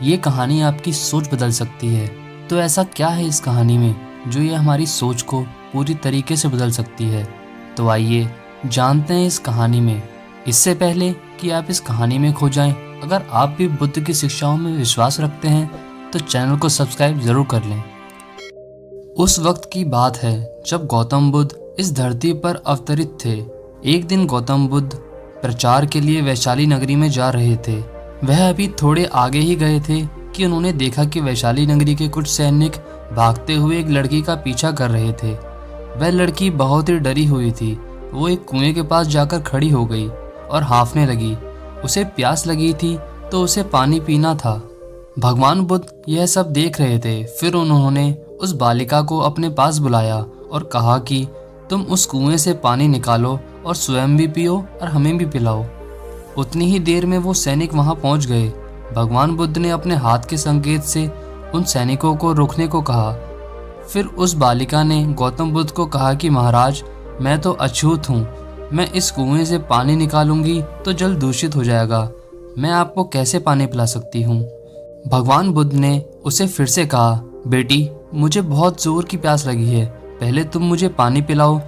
ये कहानी आपकी सोच बदल सकती है। तो ऐसा क्या है इस कहानी में जो ये हमारी सोच को पूरी तरीके से बदल सकती है? तो आइए जानते हैं इस कहानी में। इससे पहले कि आप इस कहानी में खो जाएं, अगर आप भी बुद्ध की शिक्षाओं में विश्वास रखते हैं तो चैनल को सब्सक्राइब जरूर कर लें। उस वक्त की बात है जब गौतम बुद्ध इस धरती पर अवतरित थे। एक दिन गौतम बुद्ध प्रचार के लिए वैशाली नगरी में जा रहे थे। वह अभी थोड़े आगे ही गए थे कि उन्होंने देखा कि वैशाली नगरी के कुछ सैनिक भागते हुए एक लड़की का पीछा कर रहे थे। वह लड़की बहुत ही डरी हुई थी। वो एक कुएं के पास जाकर खड़ी हो गई और हांफने लगी। उसे प्यास लगी थी तो उसे पानी पीना था। भगवान बुद्ध यह सब देख रहे थे। फिर उन्होंने उस बालिका को अपने पास बुलाया और कहा कि तुम उस कुएं से पानी निकालो और स्वयं भी पियो और हमें भी पिलाओ। उतनी ही देर में वो सैनिक वहां पहुंच गए। भगवान बुद्ध ने अपने हाथ के संकेत से उन सैनिकों को रोकने को कहा। फिर उस बालिका ने गौतम बुद्ध को कहा कि महाराज, मैं तो अछूत हूँ। मैं इस कुएं से पानी निकालूंगी तो जल दूषित हो जाएगा। मैं आपको कैसे पानी पिला सकती हूँ? भगवान बुद्ध ने उसे फिर से कहा, बेटी, मुझे बहुत जोर की प्यास लगी है, पहले तुम मुझे पानी पिलाओ।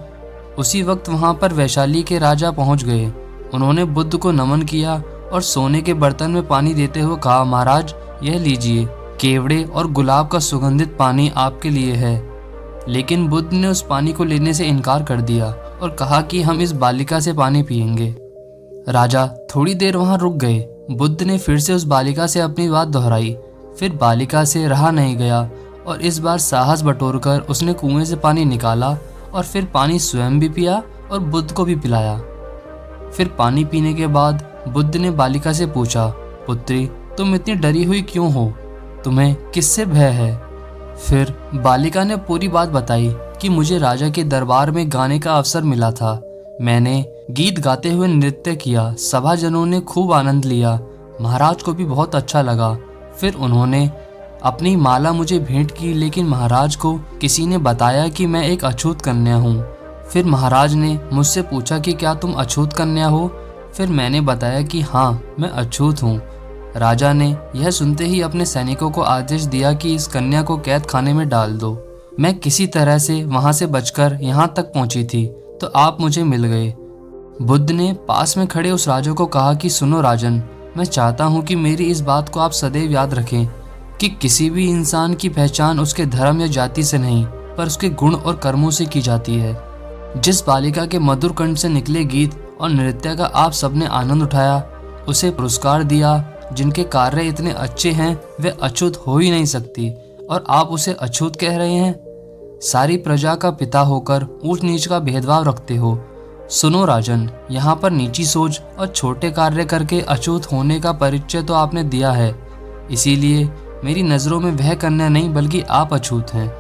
उसी वक्त वहां पर वैशाली के राजा पहुंच गए। उन्होंने बुद्ध को नमन किया और सोने के बर्तन में पानी देते हुए कहा, महाराज, यह लीजिए, केवड़े और गुलाब का सुगंधित पानी आपके लिए है। लेकिन बुद्ध ने उस पानी को लेने से इनकार कर दिया और कहा कि हम इस बालिका से पानी पिएंगे। राजा थोड़ी देर वहां रुक गए। बुद्ध ने फिर से उस बालिका से अपनी बात दोहराई। फिर बालिका से रहा नहीं गया और इस बार साहस बटोरकर उसने कुएं से पानी निकाला और फिर पानी स्वयं भी पिया और बुद्ध को भी पिलाया। फिर पानी पीने के बाद बुद्ध ने बालिका से पूछा, पुत्री, तुम इतनी डरी हुई क्यों हो? तुम्हें किससे भय है? फिर बालिका ने पूरी बात बताई कि मुझे राजा के दरबार में गाने का अवसर मिला था। मैंने गीत गाते हुए नृत्य किया। सभाजनों ने खूब आनंद लिया। महाराज को भी बहुत अच्छा लगा। फिर उन्होंने अपनी माला मुझे भेंट की, लेकिन महाराज को किसी ने बताया कि मैं एक अछूत कन्या हूँ। फिर महाराज ने मुझसे पूछा कि क्या तुम अछूत कन्या हो? फिर मैंने बताया कि हाँ, मैं अछूत हूँ। राजा ने यह सुनते ही अपने सैनिकों को आदेश दिया कि इस कन्या को कैद खाने में डाल दो। मैं किसी तरह से वहां से बचकर यहाँ तक पहुंची थी तो आप मुझे मिल गए। बुद्ध ने पास में खड़े उस राजा को कहा कि सुनो राजन, मैं चाहता हूँ कि मेरी इस बात को आप सदैव याद रखें कि किसी भी इंसान की पहचान उसके धर्म या जाति से नहीं, पर उसके गुण और कर्मों से की जाती है। जिस बालिका के मधुर कंठ से निकले गीत और नृत्य का आप सबने आनंद उठाया, उसे पुरस्कार दिया। जिनके कार्य इतने अच्छे हैं वे अछूत हो ही नहीं सकती और आप उसे अछूत कह रहे हैं। सारी प्रजा का पिता होकर ऊंच नीच का भेदभाव रखते हो। सुनो राजन, यहाँ पर नीची सोच और छोटे कार्य करके अछूत होने का परिचय तो आपने दिया है। इसीलिए मेरी नज़रों में वह कन्या नहीं बल्कि आप अछूत हैं।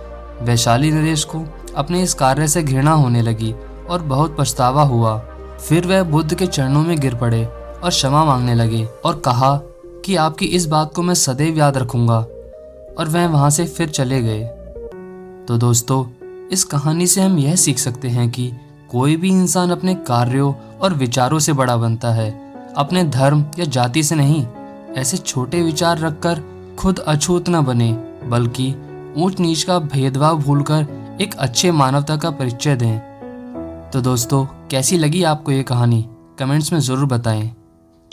वैशाली नरेश को अपने इस कार्य से घृणा होने लगी और बहुत पछतावा हुआ। फिर वह बुद्ध के चरणों में गिर पड़े और क्षमा मांगने लगे और कहा कि आपकी इस बात को मैं सदैव याद रखूंगा, और वह वहां से फिर चले गए। तो दोस्तों, इस कहानी से हम यह सीख सकते हैं कि कोई भी इंसान अपने कार्यों और विचारों से बड़ा बनता है, अपने धर्म या जाति से नहीं। ऐसे छोटे विचार रखकर खुद अछूत न बने, बल्कि ऊंच नीच का भेदभाव भूलकर एक अच्छे मानवता का परिचय दें। तो दोस्तों, कैसी लगी आपको ये कहानी? कमेंट्स में ज़रूर बताएं।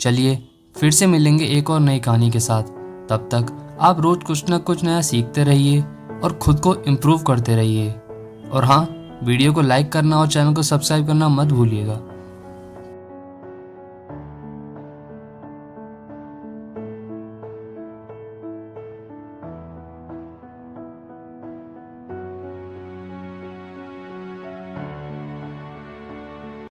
चलिए फिर से मिलेंगे एक और नई कहानी के साथ। तब तक आप रोज कुछ न कुछ नया सीखते रहिए और खुद को इम्प्रूव करते रहिए। और हाँ, वीडियो को लाइक करना और चैनल को सब्सक्राइब करना मत भूलिएगा।